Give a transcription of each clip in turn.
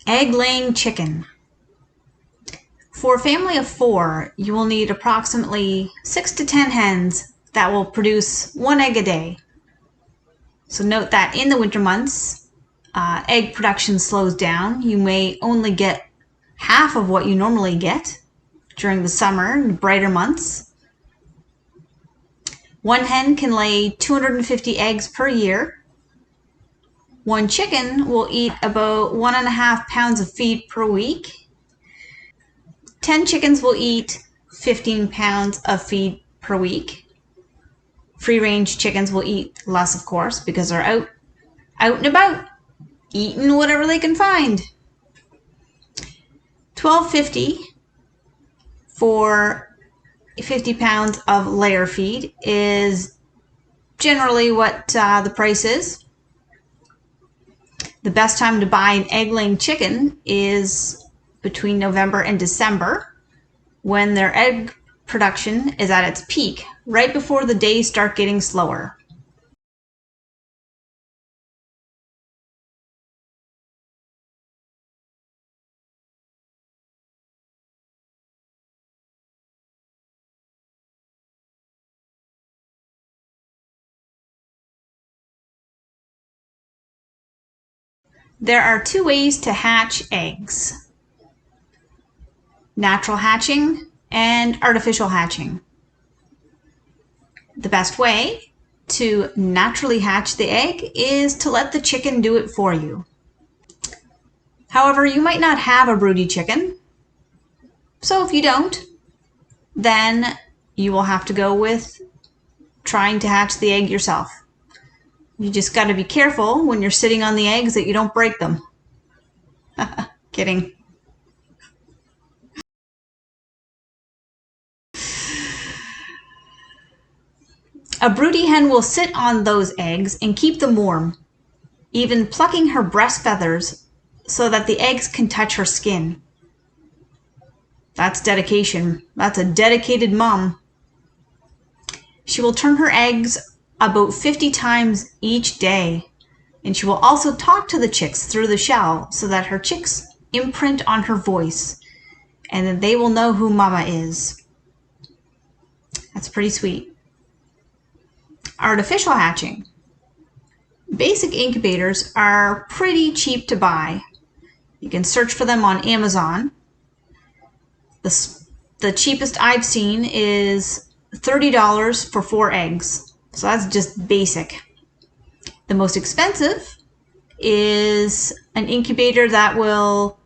Egg-laying chicken. For a family of 4, you will need approximately 6 to 10 hens that will produce 1 egg a day. So note that in the winter months, egg production slows down. You may only get half of what you normally get during the summer and brighter months. 1 hen can lay 250 eggs per year. 1 chicken will eat about 1.5 pounds of feed per week. 10 chickens will eat 15 pounds of feed per week. Free-range chickens will eat less, of course, because they're out and about, eating whatever they can find. $12.50 for 50 pounds of layer feed is generally what the price is. The best time to buy an egg-laying chicken is between November and December, when their egg production is at its peak, right before the days start getting slower. There are 2 ways to hatch eggs: natural hatching and artificial hatching. The best way to naturally hatch the egg is to let the chicken do it for you. However, you might not have a broody chicken, so if you don't, then you will have to go with trying to hatch the egg yourself. You just got to be careful when you're sitting on the eggs that you don't break them. Kidding. A broody hen will sit on those eggs and keep them warm, even plucking her breast feathers so that the eggs can touch her skin. That's dedication. That's a dedicated mom. She will turn her eggs about 50 times each day, and she will also talk to the chicks through the shell so that her chicks imprint on her voice, and then they will know who mama is. That's pretty sweet. Artificial hatching. Basic incubators are pretty cheap to buy. You can search for them on Amazon. The cheapest I've seen is $30 for 4 eggs. So that's just basic. The most expensive is an incubator that will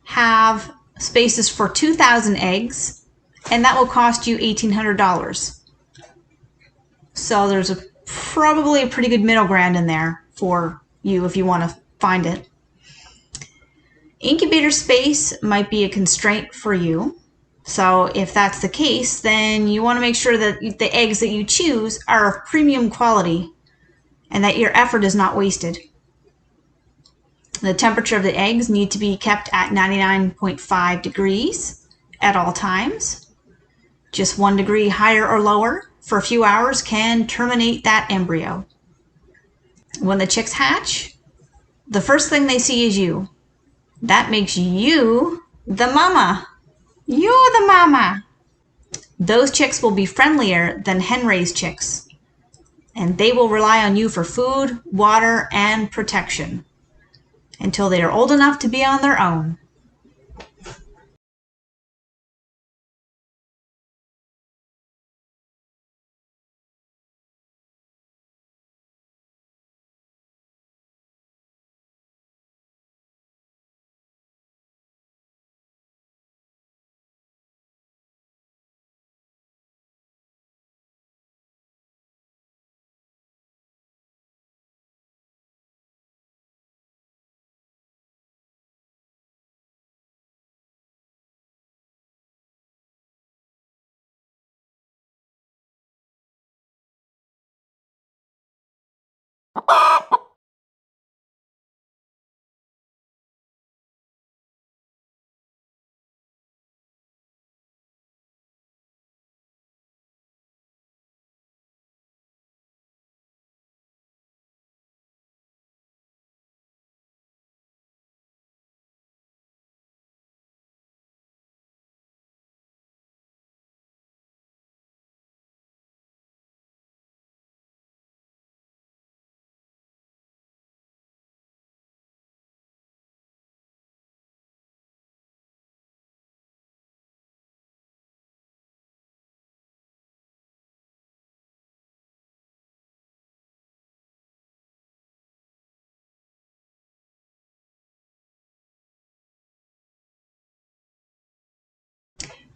have spaces for 2,000 eggs, and that will cost you $1,800. So there's probably a pretty good middle ground in there for you if you want to find it. Incubator space might be a constraint for you. So if that's the case, then you want to make sure that the eggs that you choose are of premium quality and that your effort is not wasted. The temperature of the eggs need to be kept at 99.5 degrees at all times. Just 1 degree higher or lower for a few hours can terminate that embryo. When the chicks hatch, the first thing they see is you. That makes you the mama. You're the mama. Those chicks will be friendlier than hen-raised chicks, and they will rely on you for food, water, and protection until they are old enough to be on their own.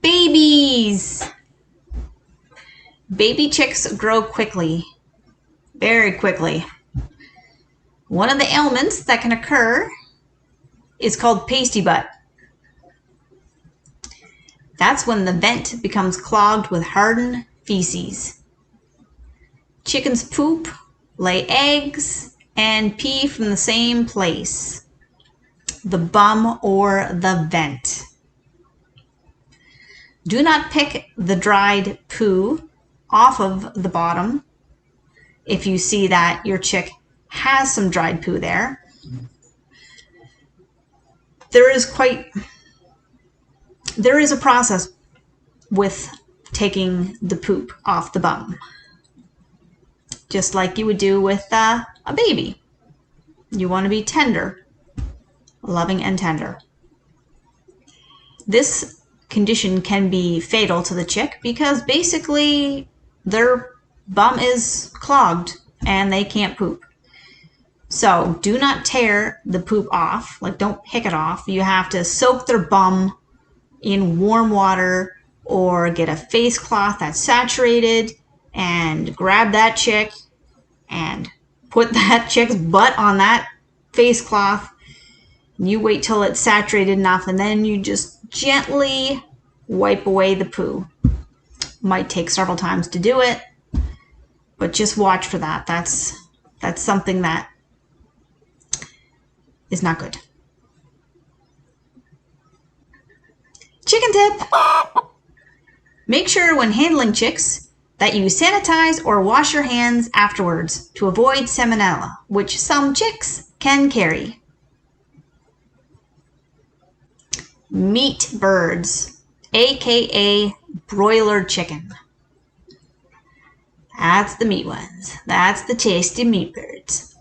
Babies! Baby chicks grow quickly, very quickly. One of the ailments that can occur is called pasty butt. That's when the vent becomes clogged with hardened feces. Chickens poop, lay eggs, and pee from the same place, the bum or the vent. Do not pick the dried poo off of the bottom if you see that your chick has some dried poo there. There is a process with taking the poop off the bum, just like you would do with a baby. You want to be tender, loving and tender. This condition can be fatal to the chick because basically their bum is clogged and they can't poop. So do not tear the poop off, like don't pick it off. You have to soak their bum in warm water or get a face cloth that's saturated and grab that chick and put that chick's butt on that face cloth. You wait till it's saturated enough and then you just gently wipe away the poo. Might take several times to do it, but just watch for that. That's something that is not good. Chicken tip. Make sure when handling chicks that you sanitize or wash your hands afterwards to avoid salmonella, which some chicks can carry. Meat birds, aka broiler chicken. That's the meat ones. That's the tasty meat birds.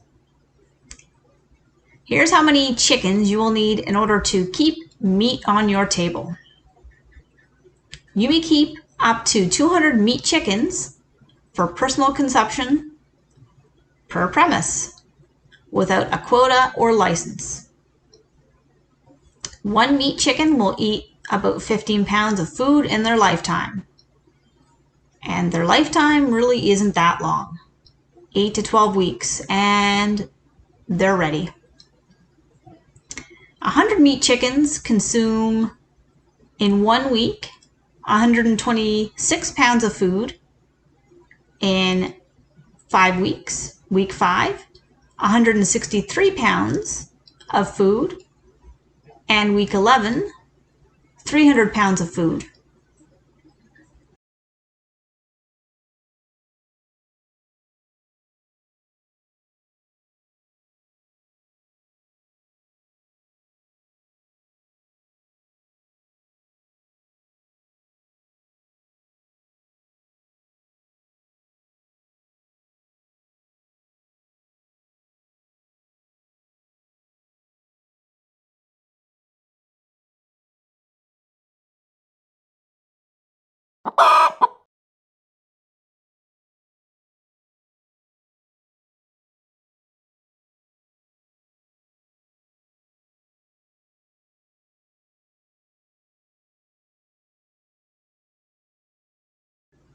Here's how many chickens you will need in order to keep meat on your table. You may keep up to 200 meat chickens for personal consumption per premise without a quota or license. One meat chicken will eat about 15 pounds of food in their lifetime. And their lifetime really isn't that long, 8 to 12 weeks, and they're ready. 100 meat chickens consume in 1 week 126 pounds of food. In 5 weeks, week 5, 163 pounds of food. And week 11, 300 pounds of food.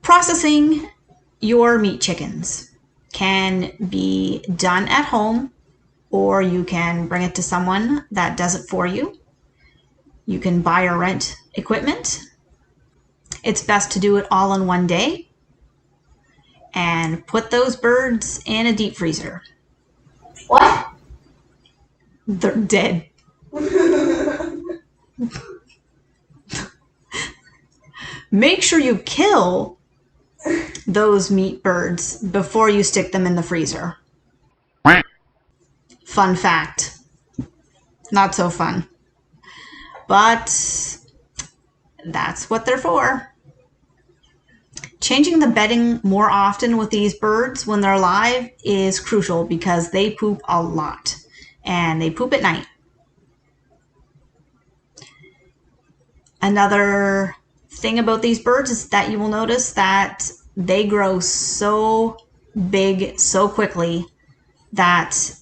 Processing your meat chickens can be done at home, or you can bring it to someone that does it for you. You can buy or rent equipment. It's best to do it all in one day and put those birds in a deep freezer. What? They're dead. Make sure you kill those meat birds before you stick them in the freezer. Fun fact. Not so fun. But that's what they're for. Changing the bedding more often with these birds when they're alive is crucial because they poop a lot and they poop at night. Another thing about these birds is that you will notice that they grow so big so quickly that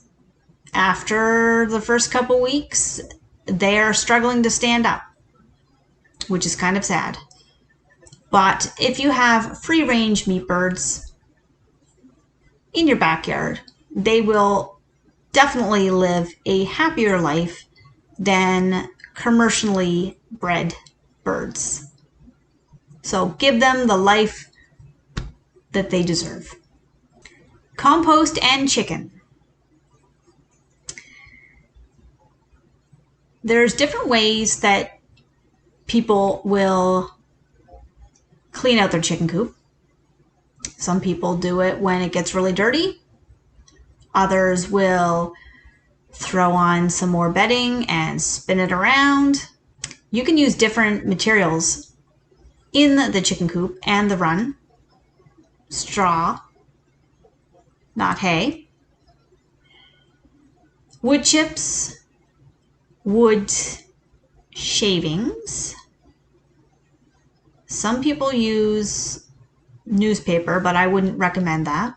after the first couple weeks, they are struggling to stand up, which is kind of sad. But if you have free-range meat birds in your backyard, they will definitely live a happier life than commercially bred birds. So give them the life that they deserve. Compost and chicken. There's different ways that people will clean out their chicken coop. Some people do it when it gets really dirty. Others will throw on some more bedding and spin it around. You can use different materials in the chicken coop and the run. Straw, not hay. Wood chips, wood shavings. Some people use newspaper, but I wouldn't recommend that.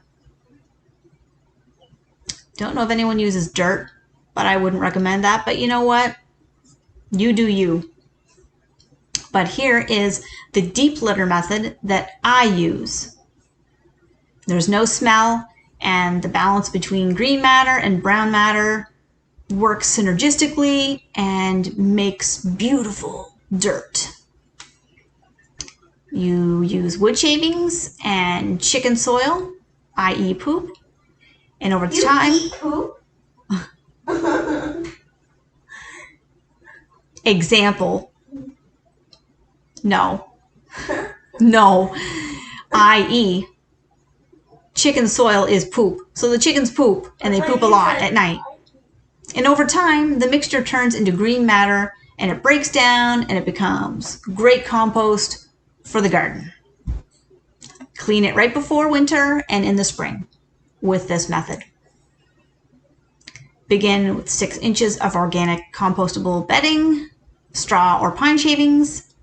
Don't know if anyone uses dirt, but I wouldn't recommend that. But you know what? You do you. But here is the deep litter method that I use. There's no smell, and the balance between green matter and brown matter works synergistically and makes beautiful dirt. You use wood shavings and chicken soil, i.e. poop, and over time... You eat poop? Example. No. No. i.e. chicken soil is poop. So the chickens poop, and they poop a lot at night. And over time, the mixture turns into green matter, and it breaks down, and it becomes great compost for the garden. Clean it right before winter and in the spring with this method. Begin with 6 inches of organic compostable bedding, straw or pine shavings.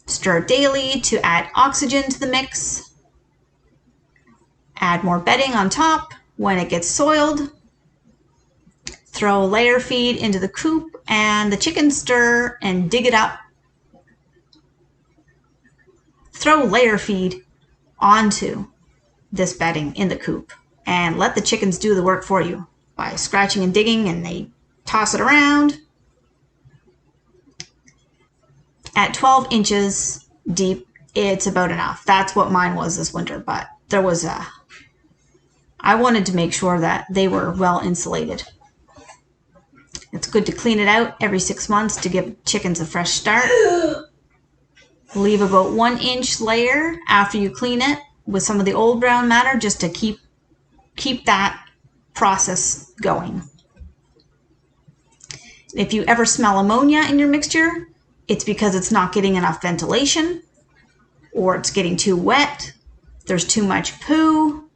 Stir daily to add oxygen to the mix. Add more bedding on top when it gets soiled. Throw layer feed into the coop and the chickens stir and dig it up. Throw layer feed onto this bedding in the coop and let the chickens do the work for you by scratching and digging, and they toss it around. At 12 inches deep, it's about enough. That's what mine was this winter, but I wanted to make sure that they were well insulated. It's good to clean it out every 6 months to give chickens a fresh start. Leave about 1 inch layer after you clean it with some of the old brown matter just to keep that process going. If you ever smell ammonia in your mixture, it's because it's not getting enough ventilation, or it's getting too wet, there's too much poo.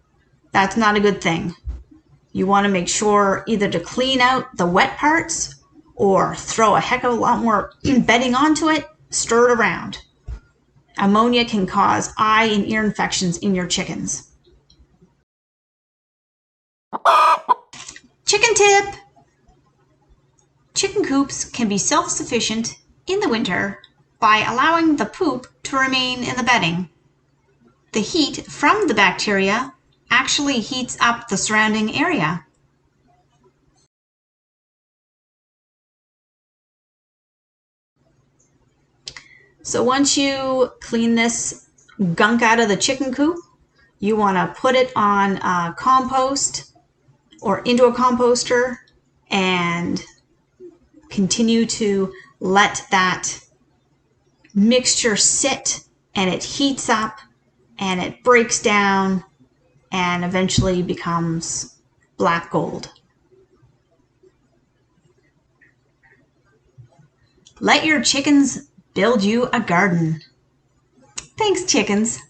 That's not a good thing. You want to make sure either to clean out the wet parts or throw a heck of a lot more bedding onto it, stir it around. Ammonia can cause eye and ear infections in your chickens. Chicken tip! Chicken coops can be self-sufficient in the winter by allowing the poop to remain in the bedding. The heat from the bacteria actually heats up the surrounding area. So once you clean this gunk out of the chicken coop, you want to put it on compost or into a composter and continue to let that mixture sit, and it heats up and it breaks down and eventually becomes black gold. Let your chickens build you a garden. Thanks, chickens.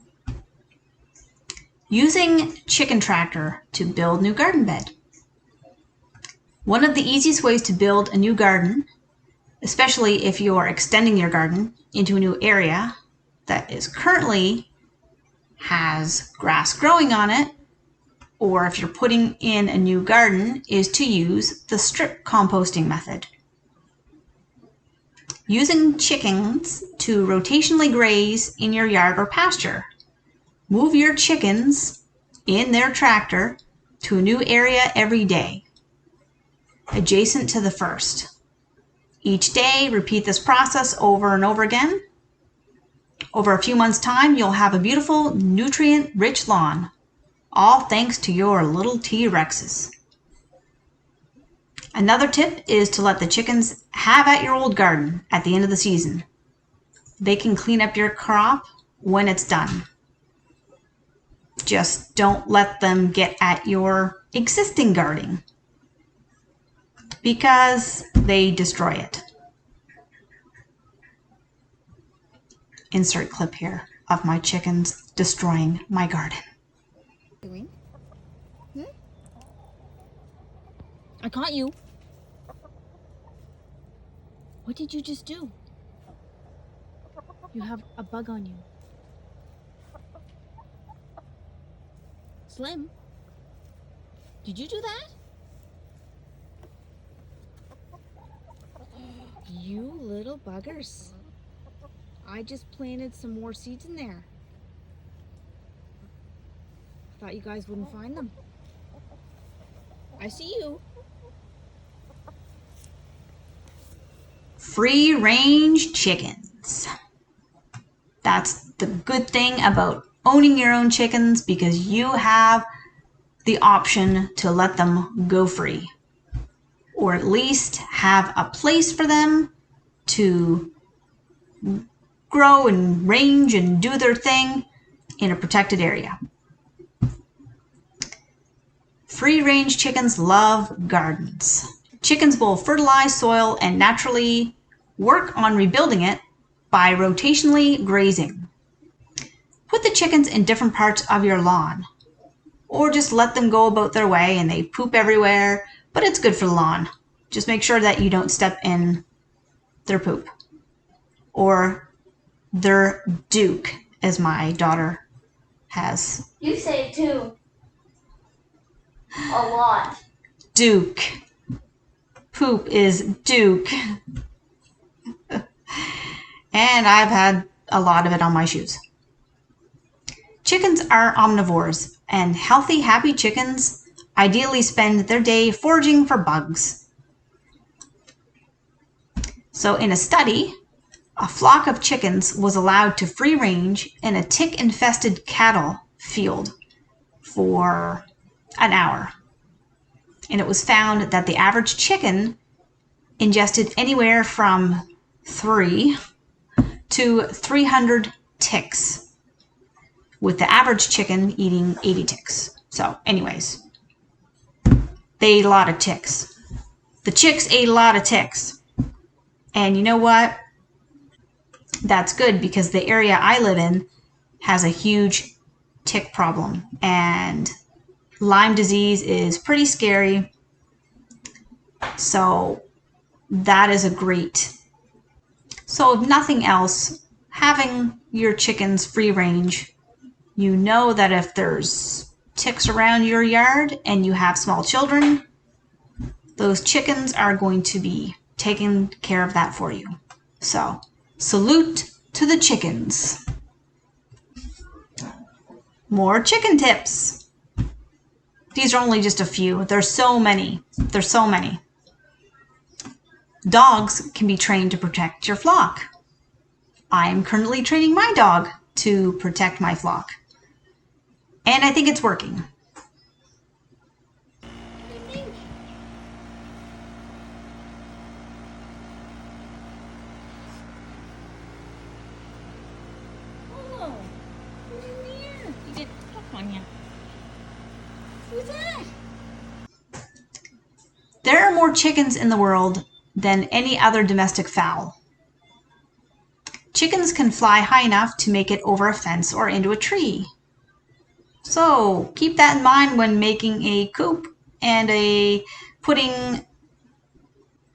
Using chicken tractor to build new garden bed. One of the easiest ways to build a new garden, especially if you are extending your garden into a new area that is currently has grass growing on it, or if you're putting in a new garden, is to use the strip composting method. Using chickens to rotationally graze in your yard or pasture. Move your chickens in their tractor to a new area every day, adjacent to the first. Each day, repeat this process over and over again. Over a few months' time, you'll have a beautiful, nutrient-rich lawn, all thanks to your little T-Rexes. Another tip is to let the chickens have at your old garden at the end of the season. They can clean up your crop when it's done. Just don't let them get at your existing garden because they destroy it. Insert clip here of my chickens destroying my garden. Doing? I caught you. What did you just do? You have a bug on you. Slim, did you do that? You little buggers. I just planted some more seeds in there. Thought you guys wouldn't find them. I see you. Free range chickens. That's the good thing about owning your own chickens, because you have the option to let them go free, or at least have a place for them to grow and range and do their thing in a protected area. Free range chickens love gardens. Chickens will fertilize soil and naturally work on rebuilding it by rotationally grazing. Put the chickens in different parts of your lawn, or just let them go about their way and they poop everywhere, but it's good for the lawn. Just make sure that you don't step in their poop or their duke, as my daughter has. You say it too. A lot. Duke. Poop is Duke. And I've had a lot of it on my shoes. Chickens are omnivores, and healthy, happy chickens ideally spend their day foraging for bugs. So in a study, a flock of chickens was allowed to free range in a tick-infested cattle field for an hour. And it was found that the average chicken ingested anywhere from 3 to 300 ticks, with the average chicken eating 80 ticks. So anyways, they ate a lot of ticks. The chicks ate a lot of ticks. And you know what? That's good, because the area I live in has a huge tick problem, and Lyme disease is pretty scary. So that is a great. So if nothing else, having your chickens free range, you know that if there's ticks around your yard and you have small children, those chickens are going to be taking care of that for you. So salute to the chickens. More chicken tips. These are only just a few. There's so many. There's so many. Dogs can be trained to protect your flock. I am currently training my dog to protect my flock, and I think it's working. Oh, who's in there? You did stuff on you. Who's that? There are more chickens in the world than any other domestic fowl. Chickens can fly high enough to make it over a fence or into a tree. So keep that in mind when making a coop and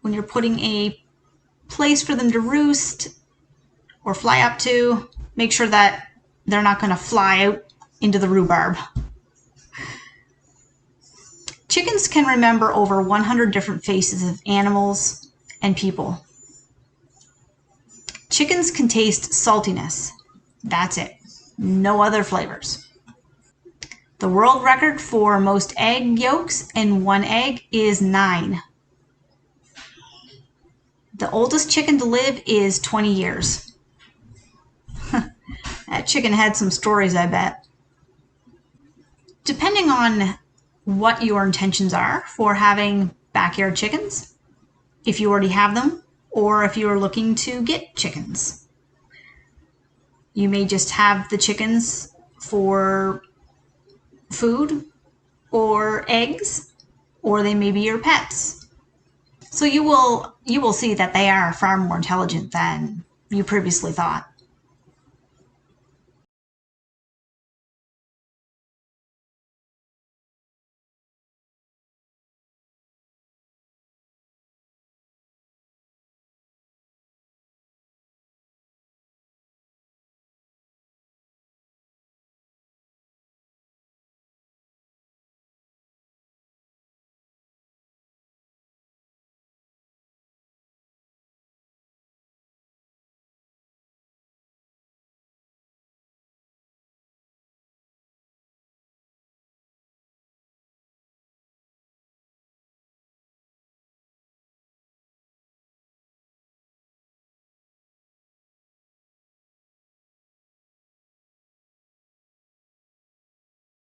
when you're putting a place for them to roost or fly up to. Make sure that they're not going to fly out into the rhubarb. Chickens can remember over 100 different faces of animals and people. Chickens can taste saltiness. That's it. No other flavors. The world record for most egg yolks in one egg is 9. The oldest chicken to live is 20 years. That chicken had some stories, I bet. Depending on what your intentions are for having backyard chickens, if you already have them, or if you're looking to get chickens. You may just have the chickens for food or eggs, or they may be your pets. So you will see that they are far more intelligent than you previously thought.